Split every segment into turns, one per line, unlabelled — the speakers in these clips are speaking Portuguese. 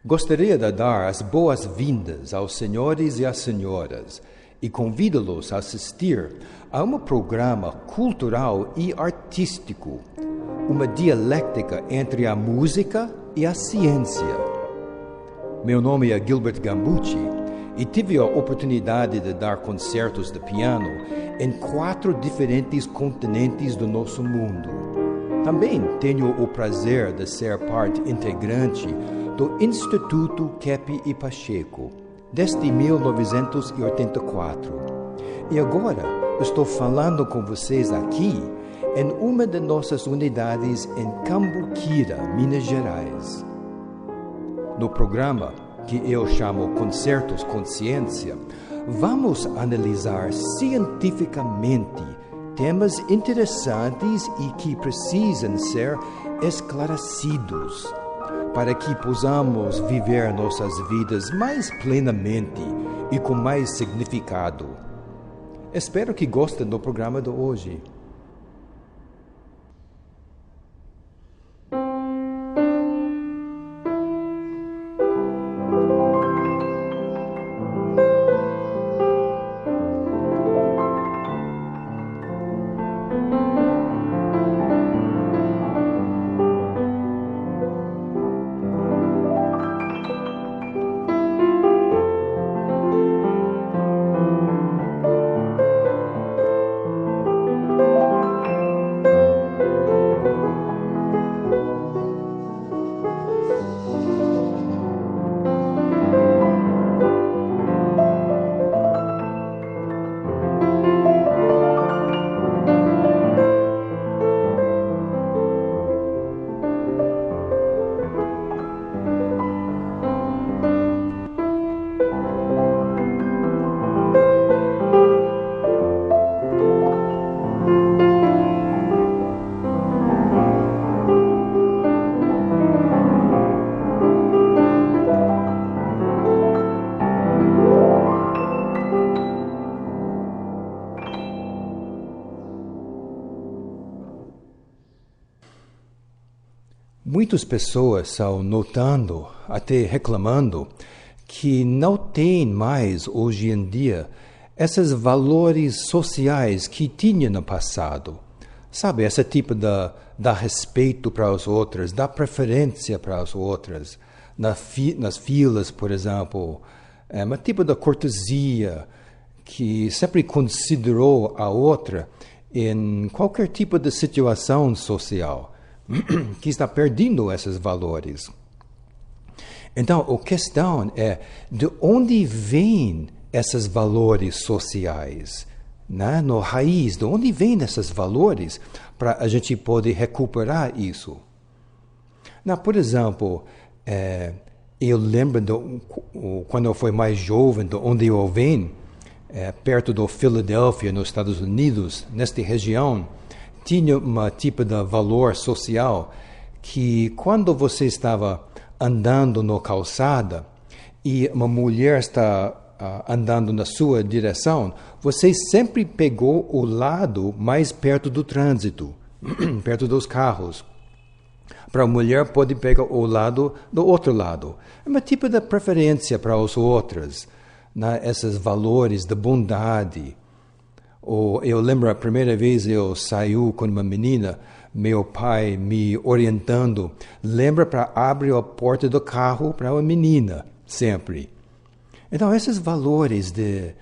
Gostaria de dar as boas-vindas aos senhores e às senhoras e convido-los a assistir a um programa cultural e artístico, uma dialética entre a música e a ciência. Meu nome é Gilbert Gambucci e tive a oportunidade de dar concertos de piano em 4 diferentes continentes do nosso mundo. Também tenho o prazer de ser parte integrante do Instituto Kepi e Pacheco, desde 1984. E agora estou falando com vocês aqui em uma de nossas unidades em Cambuquira, Minas Gerais. No programa, que eu chamo Concertos com Ciência, vamos analisar cientificamente temas interessantes e que precisam ser esclarecidos, para que possamos viver nossas vidas mais plenamente e com mais significado. Espero que gostem do programa de hoje. Muitas pessoas estão notando, até reclamando, que não tem mais hoje em dia esses valores sociais que tinha no passado. Sabe, esse tipo de dar respeito para os outros, dar preferência para as outras, nas filas, por exemplo, um tipo de cortesia que sempre considerou a outra em qualquer tipo de situação social, que está perdendo esses valores. Então, a questão é de onde vêm esses valores sociais, né? No raiz, de onde vêm esses valores para a gente poder recuperar isso. Por exemplo, eu lembro quando eu fui mais jovem, de onde eu venho, perto de Filadélfia, nos Estados Unidos, nesta região, tinha um tipo de valor social que quando você estava andando na calçada e uma mulher está andando na sua direção, você sempre pegou o lado mais perto do trânsito, perto dos carros. Para a mulher pode pegar o lado do outro lado. É um tipo de preferência para os outros, né? Esses valores de bondade. Eu lembro a primeira vez eu saí com uma menina, meu pai me orientando, lembra para abrir a porta do carro para uma menina, sempre. Então, esses valores de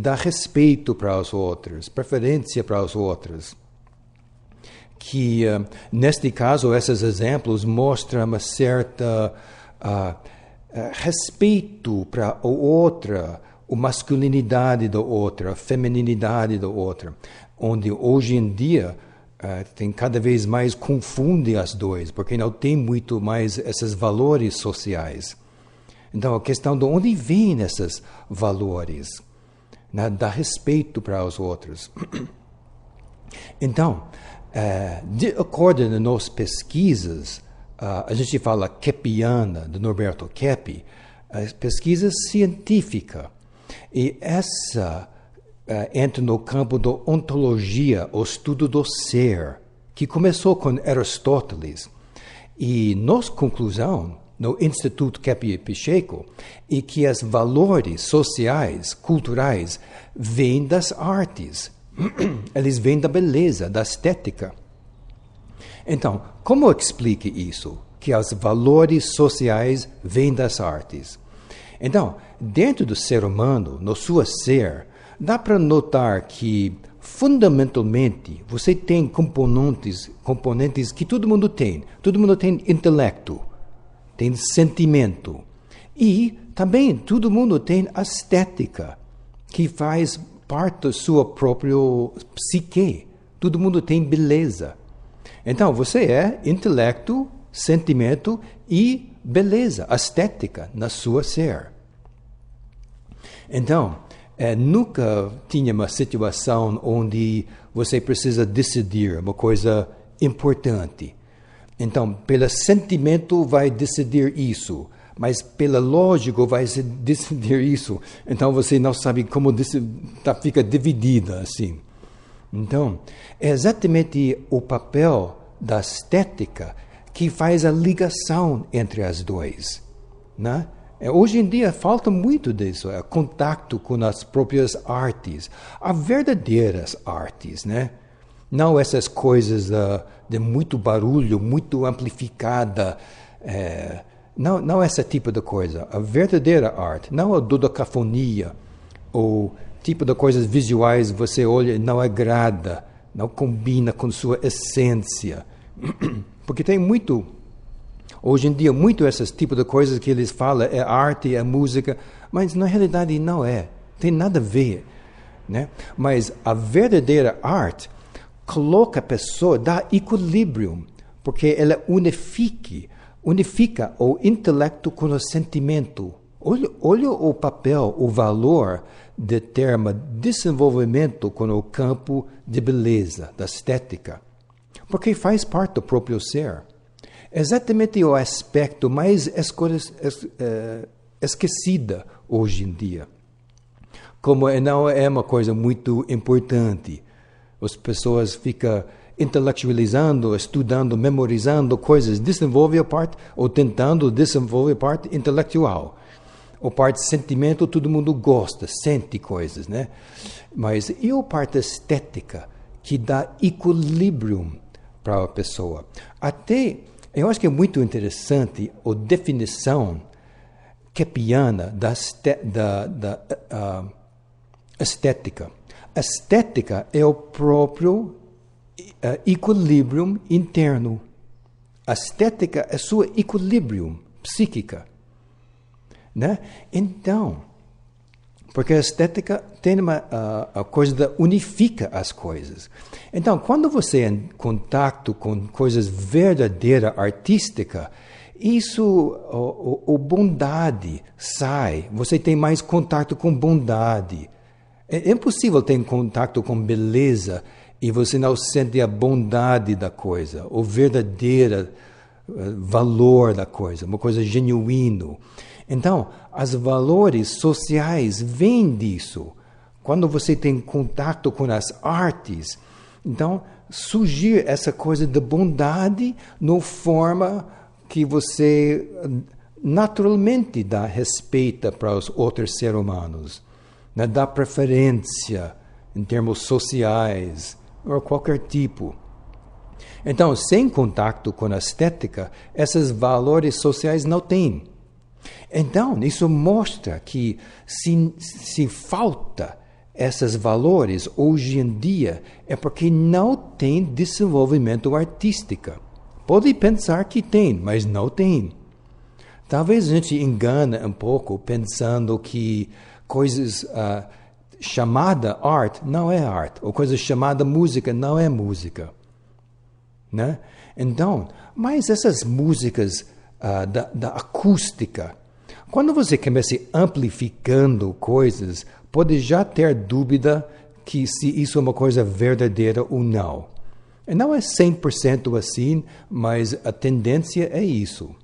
dar respeito para os outros, preferência para os outros, que, neste caso, esses exemplos mostram uma certa respeito para a outra, a masculinidade da outra, a feminilidade da outra, onde hoje em dia tem cada vez mais confunde as duas, porque não tem muito mais esses valores sociais. Então, a questão de onde vêm esses valores, né? Dar respeito para os outros. Então, de acordo com nossas pesquisas, a gente fala kepiana, de Norberto Kepi, pesquisa científica. E essa entra no campo da ontologia, o estudo do ser, que começou com Aristóteles. E nossa conclusão no Instituto Kepi Pacheco, e que os valores sociais, culturais, vêm das artes. Eles vêm da beleza, da estética. Então, como explique isso? Que os valores sociais vêm das artes. Então, dentro do ser humano, no seu ser, dá para notar que, fundamentalmente, você tem componentes que todo mundo tem. Todo mundo tem intelecto, tem sentimento. E também todo mundo tem estética, que faz parte da sua própria psique. Todo mundo tem beleza. Então, você é intelecto, sentimento e beleza, estética na sua ser. Então, nunca tinha uma situação onde você precisa decidir uma coisa importante. Então, pelo sentimento vai decidir isso, mas pela lógica vai decidir isso. Então, você não sabe como fica dividida assim. Então, é exatamente o papel da estética que faz a ligação entre as duas, né? Hoje em dia falta muito disso, contato com as próprias artes, as verdadeiras artes, né? Não essas coisas de muito barulho, muito amplificada, não esse tipo de coisa. A verdadeira arte, não a dodecafonia, ou tipo de coisas visuais você olha e não agrada, não combina com sua essência. Porque tem muito, hoje em dia, muito esses tipos de coisas que eles falam, é arte, é música, mas na realidade não é, tem nada a ver, né? Mas a verdadeira arte coloca a pessoa, dá equilíbrio, porque ela unifica o intelecto com o sentimento. Olha o papel, o valor de ter um desenvolvimento com o campo de beleza, da estética, porque faz parte do próprio ser. Exatamente o aspecto mais esquecida hoje em dia. Como não é uma coisa muito importante. As pessoas ficam intelectualizando, estudando, memorizando coisas, desenvolve a parte, ou tentando desenvolver a parte intelectual. A parte de sentimento, todo mundo gosta, sente coisas, né? Mas e a parte estética, que dá equilíbrio para a pessoa? Até, eu acho que é muito interessante a definição kepiana da estética. A estética é o próprio equilíbrio interno. A estética é seu equilíbrio psíquico, né? Então, porque a estética tem a coisa da unifica as coisas. Então, quando você é em contato com coisas verdadeiras, artísticas, isso, a bondade sai. Você tem mais contato com bondade. É impossível ter contato com beleza e você não sente a bondade da coisa, o verdadeiro valor da coisa, uma coisa genuína. Então, os valores sociais vêm disso. Quando você tem contato com as artes, então surge essa coisa de bondade na forma que você naturalmente dá respeito para os outros seres humanos, né? Dá preferência em termos sociais, ou qualquer tipo. Então, sem contato com a estética, esses valores sociais não têm. Então, isso mostra que se falta esses valores hoje em dia, é porque não tem desenvolvimento artístico. Pode pensar que tem, mas não tem. Talvez a gente engane um pouco pensando que coisas chamada arte não é arte, ou coisa chamada música não é música, né? Então, mas essas músicas da acústica, quando você começa amplificando coisas, pode já ter dúvida que se isso é uma coisa verdadeira ou não. E não é 100% assim, mas a tendência é isso.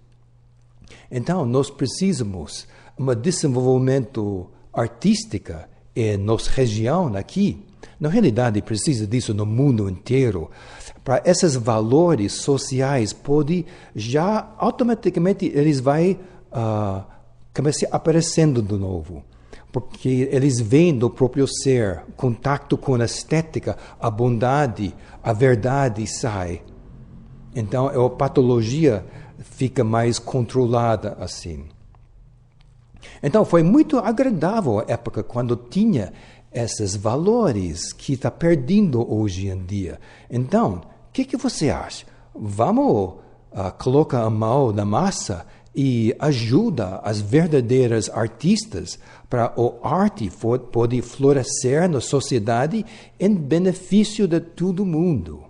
Então, nós precisamos de um desenvolvimento artístico em nossa região aqui. Na realidade, precisa disso no mundo inteiro. Para esses valores sociais, pode já automaticamente eles vai começar aparecendo de novo. Porque eles vêm do próprio ser, contato com a estética, a bondade, a verdade sai. Então, a patologia fica mais controlada assim. Então, foi muito agradável a época quando tinha esses valores que está perdendo hoje em dia. Então, o que você acha? Vamos colocar a mão na massa e ajuda as verdadeiras artistas para a arte poder florescer na sociedade em benefício de todo mundo.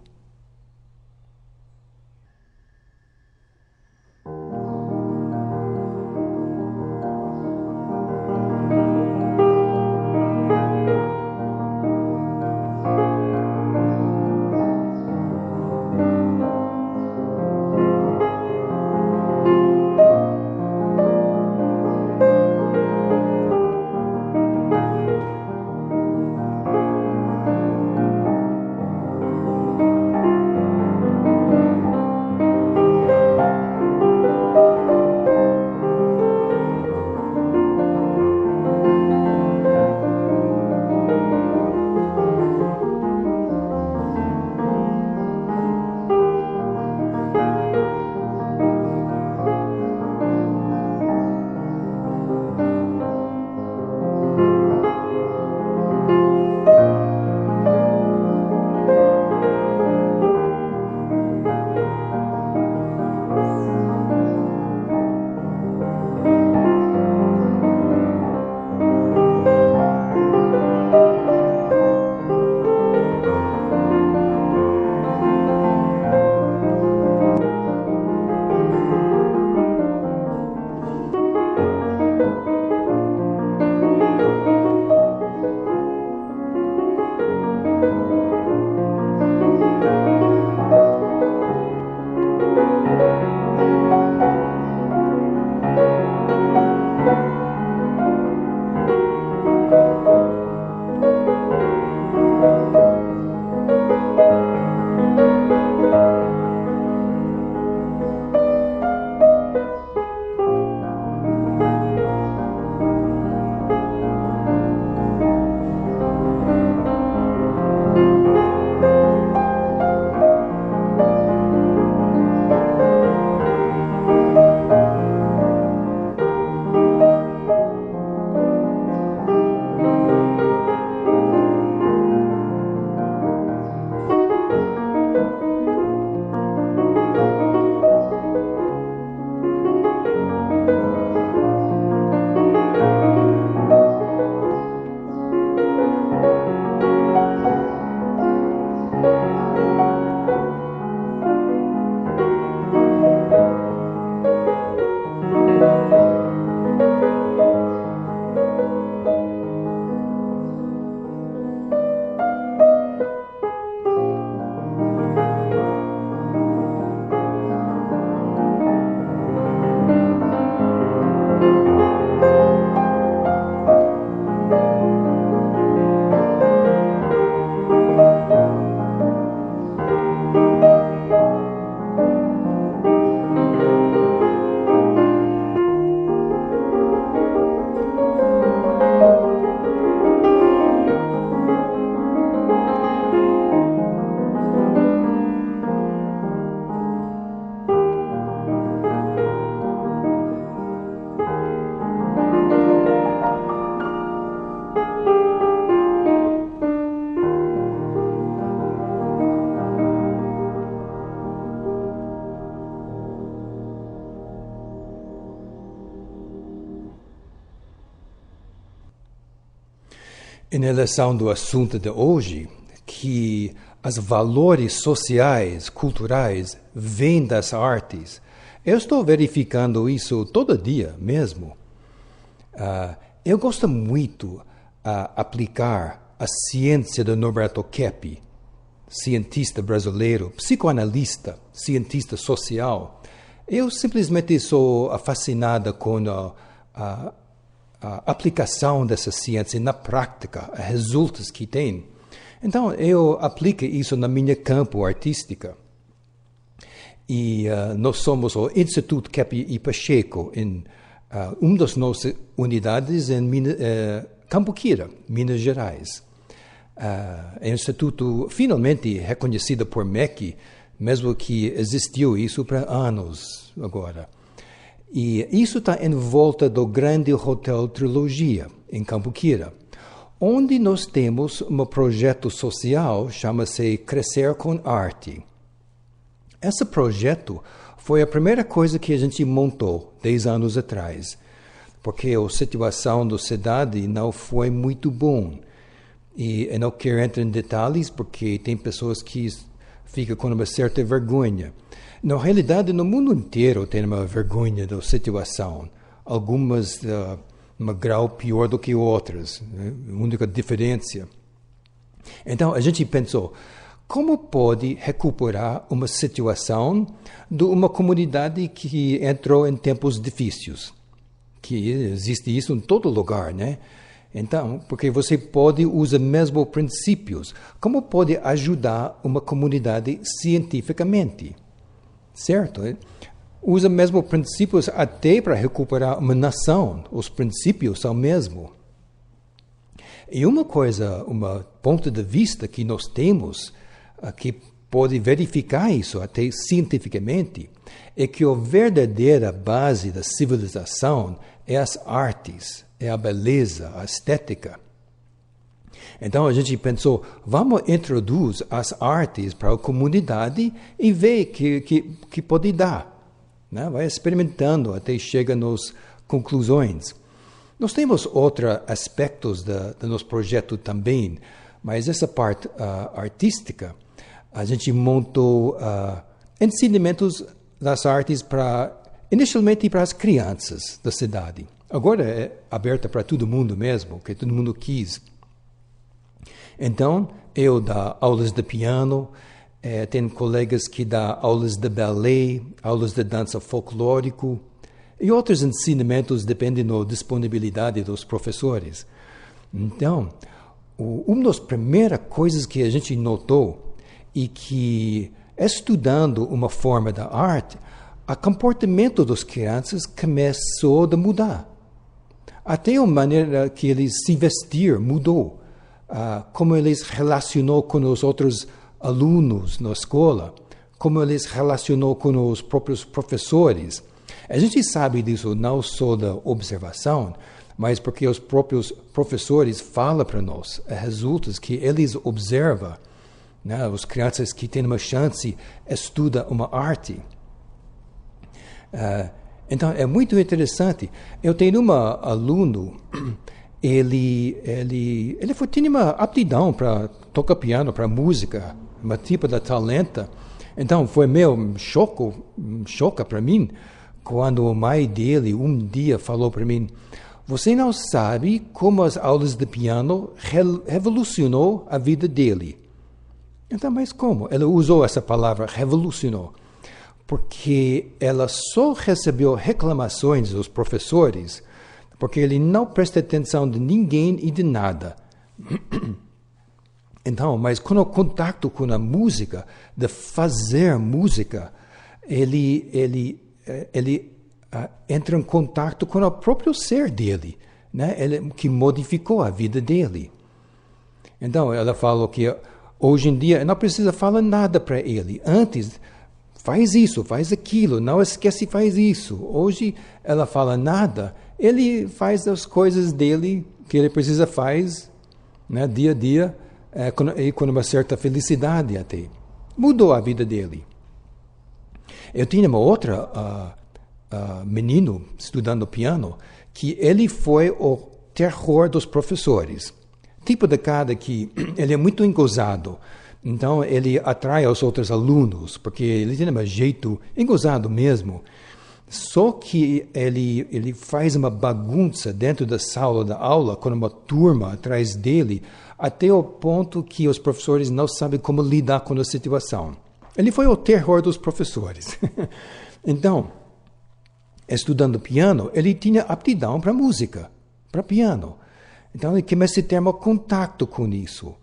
Em relação ao assunto de hoje, que os valores sociais, culturais, vêm das artes, eu estou verificando isso todo dia mesmo. Eu gosto muito de aplicar a ciência de Norberto Keppe, cientista brasileiro, psicoanalista, cientista social. Eu simplesmente sou fascinada com a aplicação dessa ciência na prática, os resultados que tem. Então, eu aplico isso na minha campo artística. E nós somos o Instituto Kepi e Pacheco, em uma das nossas unidades em Cambuquira, Minas Gerais. É um instituto finalmente reconhecido por MEC, mesmo que existiu isso para anos agora. E isso está em volta do grande Hotel Trilogia, em Cambuquira, onde nós temos um projeto social, chama-se Crescer com Arte. Esse projeto foi a primeira coisa que a gente montou 10 anos atrás, porque a situação da cidade não foi muito bom. E eu não quero entrar em detalhes, porque tem pessoas que ficam com uma certa vergonha. Na realidade, no mundo inteiro tem uma vergonha da situação. Algumas um grau pior do que outras, né? A única diferença. Então, a gente pensou, como pode recuperar uma situação de uma comunidade que entrou em tempos difíceis? Que existe isso em todo lugar, né? Então, porque você pode usar mesmo princípios. Como pode ajudar uma comunidade cientificamente? Certo? Usa mesmo princípios até para recuperar uma nação. Os princípios são mesmo. E uma coisa, um ponto de vista que nós temos, que pode verificar isso até cientificamente, é que a verdadeira base da civilização é as artes, é a beleza, a estética. Então a gente pensou, vamos introduzir as artes para a comunidade e ver que pode dar. Né? Vai experimentando até chega nas conclusões. Nós temos outros aspectos do nosso projeto também, mas essa parte artística, a gente montou ensinamentos das artes inicialmente para as crianças da cidade. Agora é aberta para todo mundo mesmo, que todo mundo quis. Então, eu dou aulas de piano, tenho colegas que dão aulas de ballet, aulas de dança folclórico, e outros ensinamentos dependem da disponibilidade dos professores. Então, uma das primeiras coisas que a gente notou é que, estudando uma forma da arte, o comportamento das crianças começou a mudar. Até a maneira que eles se vestir mudou. Como eles relacionou com os outros alunos na escola, como eles relacionou com os próprios professores. A gente sabe disso não só da observação, mas porque os próprios professores falam para nós, resultados que eles observam, né? As crianças que têm uma chance estudam uma arte. Então, é muito interessante. Eu tenho um aluno, ele tinha uma aptidão para tocar piano, para música, uma tipo de talento. Então, foi meio choca para mim, quando o mãe dele um dia falou para mim, você não sabe como as aulas de piano revolucionou a vida dele. Então, mas como? Ela usou essa palavra, revolucionou. Porque ela só recebeu reclamações dos professores, porque ele não presta atenção de ninguém e de nada. Então, mas com o contato com a música, de fazer música, ele entra em contato com o próprio ser dele, né? Ele, que modificou a vida dele. Então, ela falou que hoje em dia não precisa falar nada para ele. Antes, faz isso, faz aquilo, não esquece, faz isso. Hoje, ela fala nada, ele faz as coisas dele que ele precisa faz, né, dia a dia, com uma certa felicidade até. Mudou a vida dele. Eu tinha uma outra menino estudando piano, que ele foi o terror dos professores. Tipo de cara que ele é muito engozado. Então, ele atrai os outros alunos, porque ele tem um jeito engozado mesmo. Só que ele faz uma bagunça dentro da sala da aula, com uma turma atrás dele, até o ponto que os professores não sabem como lidar com a situação. Ele foi o terror dos professores. Então, estudando piano, ele tinha aptidão para música, para piano. Então, ele começa a ter um contato com isso.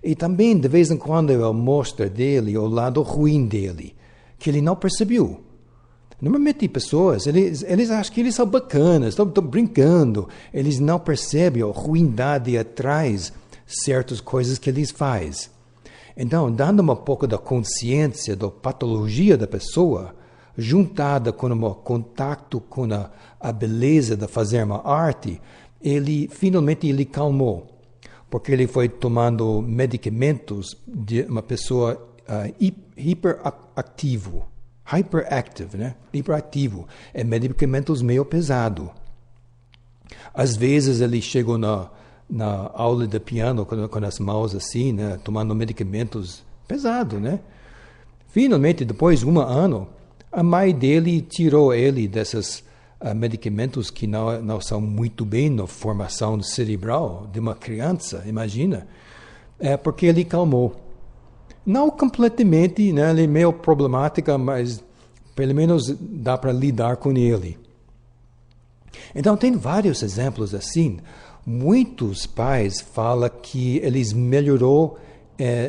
E também, de vez em quando, ele mostra dele o lado ruim dele, que ele não percebeu. Normalmente, pessoas, eles acham que eles são bacanas, estão brincando. Eles não percebem a ruindade atrás de certas coisas que eles fazem. Então, dando um pouco da consciência da patologia da pessoa, juntada com um contato com a beleza de fazer uma arte, finalmente ele calmou. Porque ele foi tomando medicamentos de uma pessoa hiperactivo. Hyperactive, né? Hiperativo. É medicamentos meio pesado. Às vezes ele chegou na aula de piano com as mãos assim, né? Tomando medicamentos pesados, né? Finalmente, depois de 1 ano, a mãe dele tirou ele desses medicamentos que não são muito bem na formação cerebral de uma criança, imagina. Porque ele calmou. Não completamente, né? Ele é meio problemática, mas pelo menos dá para lidar com ele. Então, tem vários exemplos assim. Muitos pais falam que eles melhorou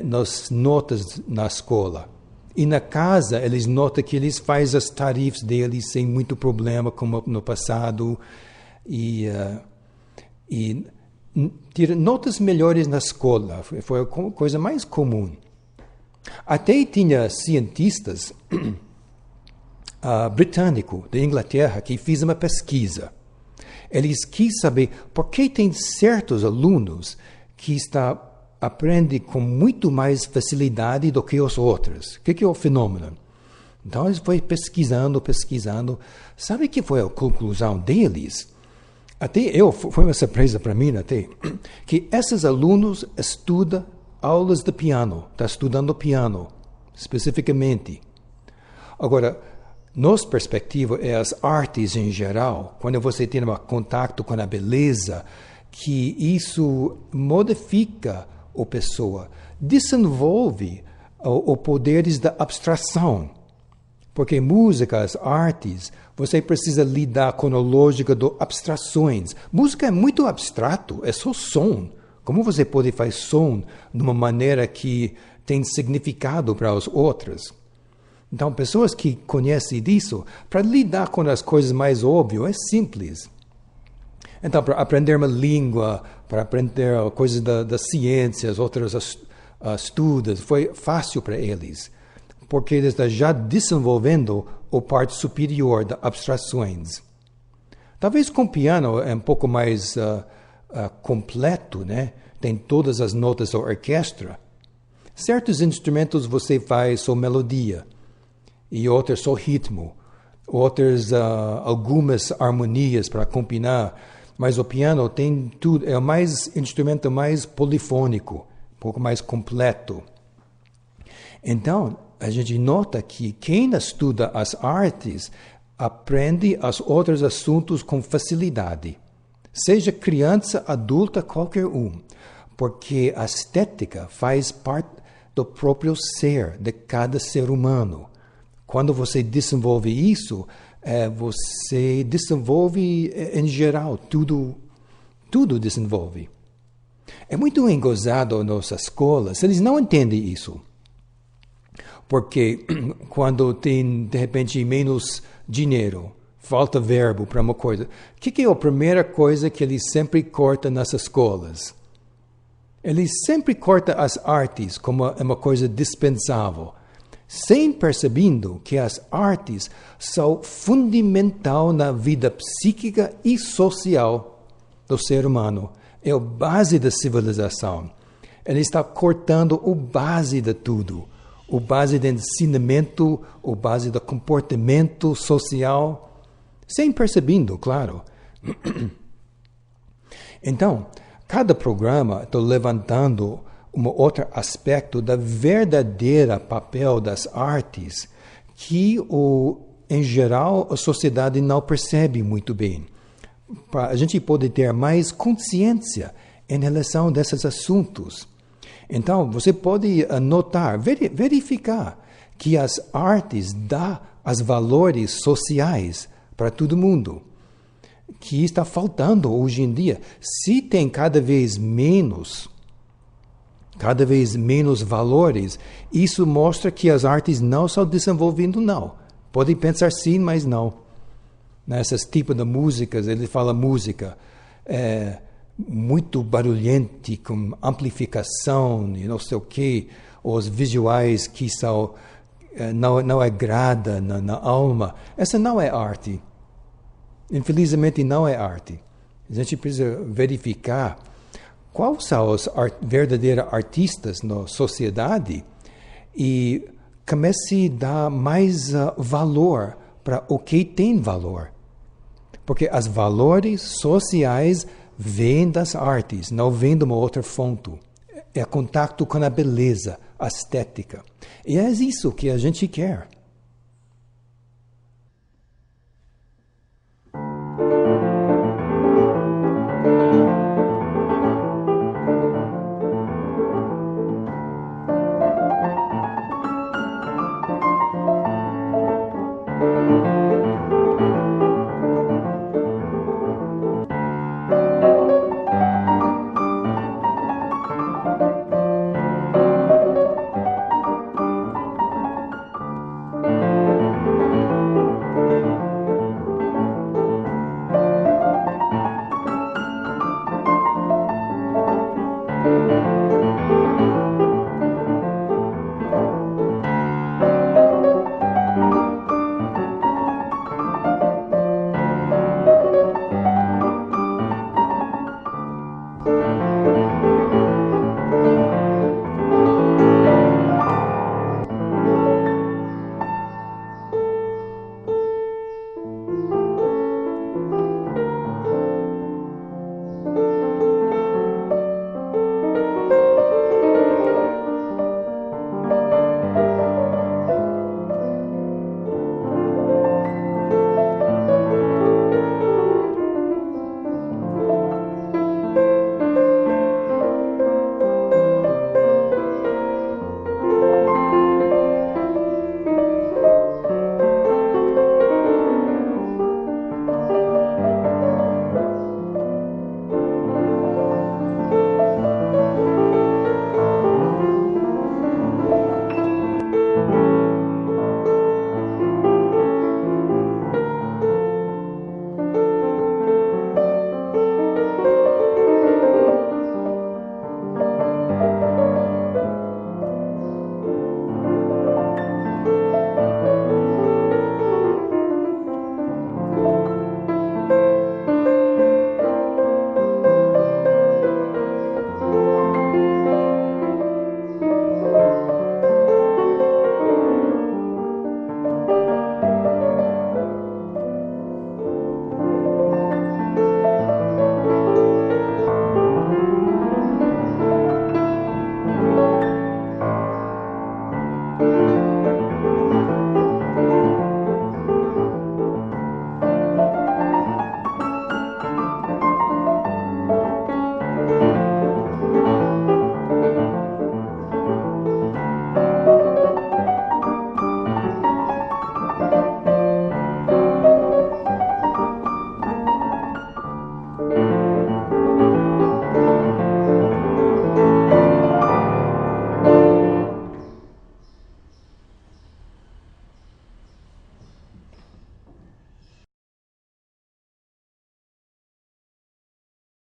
nas notas na escola. E na casa, eles notam que eles fazem as tarefas deles sem muito problema, como no passado. E tiram notas melhores na escola. Foi a coisa mais comum. Até tinha cientistas britânicos da Inglaterra que fizeram uma pesquisa. Eles quis saber por que tem certos alunos que aprendem com muito mais facilidade do que os outros. O que é o fenômeno? Então, eles foram pesquisando. Sabe o que foi a conclusão deles? Foi uma surpresa para mim até, que esses alunos estudam aulas de piano, está estudando piano, especificamente. Agora, nossa perspectiva é as artes em geral, quando você tem um contato com a beleza, que isso modifica a pessoa, desenvolve os poderes da abstração. Porque música, as artes, você precisa lidar com a lógica das abstrações. Música é muito abstrato, é só som. Como você pode fazer som de uma maneira que tem significado para os outros? Então, pessoas que conhecem disso, para lidar com as coisas mais óbvias, é simples. Então, para aprender uma língua, para aprender coisas das ciências, outros estudos, foi fácil para eles. Porque eles estão já desenvolvendo a parte superior das abstrações. Talvez com piano é um pouco mais completo, né? Tem todas as notas da orquestra. Certos instrumentos você faz só melodia, e outros só ritmo, outros algumas harmonias para combinar, mas o piano tem tudo, é o instrumento mais polifônico, um pouco mais completo. Então, a gente nota que quem estuda as artes aprende os outros assuntos com facilidade. Seja criança, adulta, qualquer um. Porque a estética faz parte do próprio ser, de cada ser humano. Quando você desenvolve isso, você desenvolve em geral, tudo desenvolve. É muito engozado nas escolas, eles não entendem isso. Porque quando tem, de repente, menos dinheiro, falta verbo para uma coisa, o que é a primeira coisa que eles sempre cortam nas escolas? Eles sempre cortam as artes como uma coisa dispensável, sem percebendo que as artes são fundamental na vida psíquica e social do ser humano. É a base da civilização. Ele está cortando a base de tudo. A base do ensinamento, a base do comportamento social, sem percebendo, claro. Então, cada programa está levantando um outro aspecto da verdadeira papel das artes que, em geral, a sociedade não percebe muito bem. A gente pode ter mais consciência em relação a desses assuntos. Então, você pode notar, verificar que as artes dão os valores sociais para todo mundo, que está faltando hoje em dia. Se tem cada vez menos cada vez menos valores, isso mostra que as artes não estão desenvolvendo, não. Podem pensar sim, mas não. Nesses tipos de músicas, ele fala música muito barulhente, com amplificação e não sei o quê, os visuais que são, não agrada na alma. Essa não é arte. Infelizmente, não é arte. A gente precisa verificar quais são os verdadeiros artistas na sociedade e comece a dar mais valor para o que tem valor. Porque os valores sociais vêm das artes, não vêm de uma outra fonte. É contato com a beleza, a estética. E é isso que a gente quer.